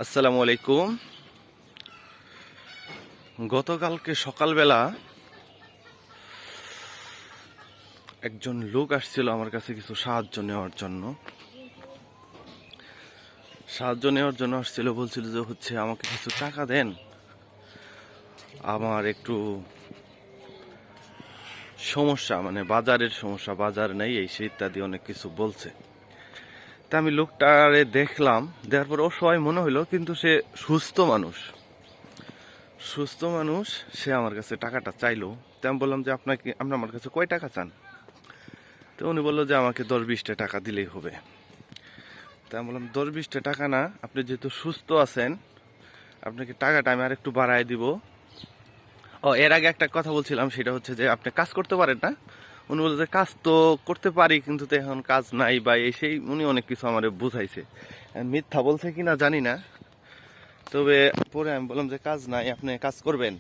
আসসালামু আলাইকুম। গতকালকে সকালবেলা একজন লোক আসছিল আমার কাছে কিছু সাহায্য নেওয়ার জন্য আসছিল। বলছিল যে আমাকে কিছু টাকা দেন, আমার একটু সমস্যা, মানে বাজারের সমস্যা, বাজার নেই এই সে ইত্যাদি অনেক কিছু বলছে। তা আমি লোকটারে দেখলাম, দেখার পর অসহায় মনে হইলো, কিন্তু সে সুস্থ মানুষ। সে আমার কাছে টাকাটা চাইলো। তা আমি বললাম যে আপনি আমার কাছে কয় টাকা চান? তো উনি বললো যে আমাকে 10-20টা টাকা দিলেই হবে। তা আমি বললাম 10-20টা টাকা না, আপনি যেহেতু সুস্থ আছেন, আপনাকে টাকাটা আমি আর একটু বাড়ায় দিব। এর আগে একটা কথা বলছিলাম, সেটা হচ্ছে যে আপনি কাজ করতে পারেন না। উনি বললো যে কাজ তো করতে পারি, কিন্তু তো এখন কাজ নাই বা এই সেই, উনি অনেক কিছু আমার বুঝাইছে। মিথ্যা বলছে কিনা জানি না, তবে পরে আমি বললাম যে কাজ নাই, আপনি কাজ করবেন?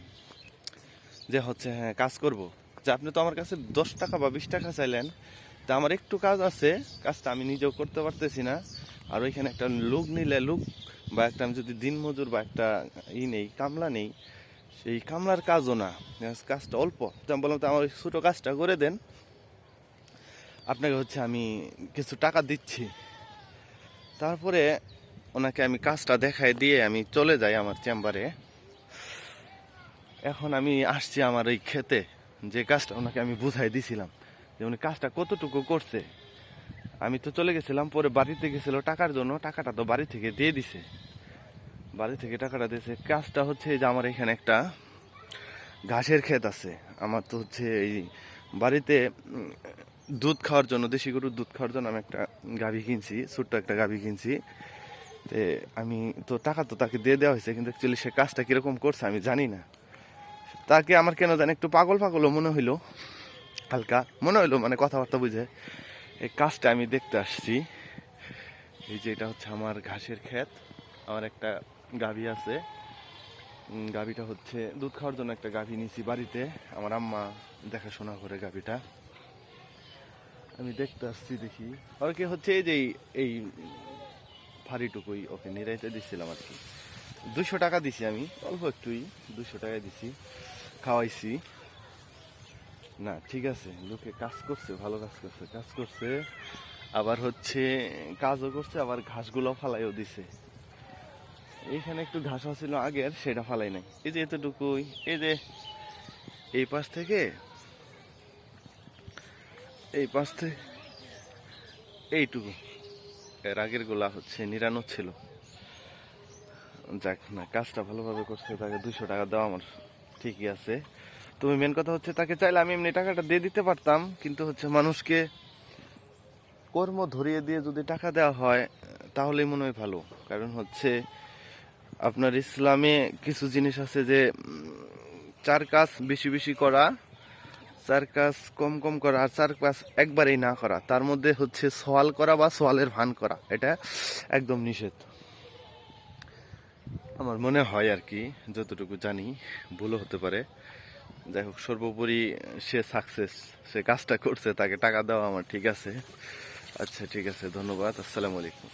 যে হ্যাঁ কাজ করব। যে আপনি তো আমার কাছে 10 টাকা বা 20 টাকা চাইলেন, তা আমার একটু কাজ আছে, কাজটা আমি নিজেও করতে পারতেছি না। আর ওইখানে একটা লোক নিলে, লোক বা একটা আমি যদি দিনমজুর বা একটা নেই, কামলা নেই, সেই কামলার কাজও না, কাজটা অল্প। তো আমি বললাম তো আমার ছোটো কাজটা করে দেন, আপনাকে আমি কিছু টাকা দিচ্ছি। তারপরে ওনাকে আমি কাজটা দেখাই দিয়ে আমি চলে যাই আমার চেম্বারে। এখন আমি আসছি আমার এই ক্ষেতে, যে কাজটা ওনাকে আমি বুঝাই দিছিলাম, যে উনি কাজটা কতটুকু করছে। আমি তো চলে গেছিলাম, পরে বাড়িতে গেছিল টাকার জন্য, টাকাটা তো বাড়ি থেকে দিয়ে দিছে, বাড়ি থেকে টাকাটা দিয়েছে। কাজটা এই যে আমার এখানে একটা ঘাসের ক্ষেত আছে। আমার তো এই বাড়িতে দুধ খাওয়ার জন্য, দেশি গরুর দুধ খাওয়ার জন্য আমি একটা গাভী কিনছি, ছোট্ট একটা গাভী কিনছি। তে আমি তো টাকা তো তাকে দিয়ে দেওয়া হয়েছে, কিন্তু অ্যাকচুয়ালি সে কাজটা কিরকম করছে আমি জানি না। তাকে আমার কেন জানি একটু পাগল পাগলও মনে হইলো, হালকা মনে হইলো, মানে কথাবার্তা বুঝে। এই কাজটা আমি দেখতে আসছি। এই যে এটা আমার ঘাসের ক্ষেত, আমার একটা গাভী আছে। গাভীটা দুধ খাওয়ার জন্য একটা গাভী নিয়েছি বাড়িতে, আমার আম্মা দেখাশোনা করে গাভীটা। আমি দেখতে আসছি, দেখি আর কি এই যে এই ফাড়িটুকুই ওকে নিরাইতে দিচ্ছিলাম আর কি। 200 টাকা দিছি আমি, অল্প একটুই, 200 টাকা দিছি, খাওয়াইছি। না ঠিক আছে, লোকে কাজ করছে, ভালো কাজ করছে, আবার কাজও করছে, আবার ঘাসগুলো ফালাইও দিছে। এইখানে একটু ঘাস ছিল আগের, সেটা ফালাই নাই। এই যে এতটুকুই, এই যে এই পাশ থেকে এইটুকু, এর আগের গুলা নিরানো ছিল। যাক না, কাজটা ভালোভাবে করছে, তাকে 200 টাকা দেওয়া আমার ঠিকই আছে। তুমি মেন কথা তাকে চাইলে আমি এমনি টাকাটা দিয়ে দিতে পারতাম, কিন্তু মানুষকে কর্ম ধরিয়ে দিয়ে যদি টাকা দেওয়া হয় তাহলেই মনে হয় ভালো। কারণ আপনার ইসলামে কিছু জিনিস আছে যে 4 কাজ বেশি বেশি করা, 4 কাজ কম কম করা, আর 4 কাজ একবারেই না করা। তার মধ্যে সওয়াল করা বা সওয়ালের ভান করা, এটা একদম নিষেধ আমার মনে হয় আর কি, যতটুকু জানি, ভুলও হতে পারে। যাই হোক, সর্বোপরি সে সাকসেস, সে কাজটা করছে, তাকে টাকা দেওয়া আমার ঠিক আছে। আচ্ছা ঠিক আছে, ধন্যবাদ, আসসালামু আলাইকুম।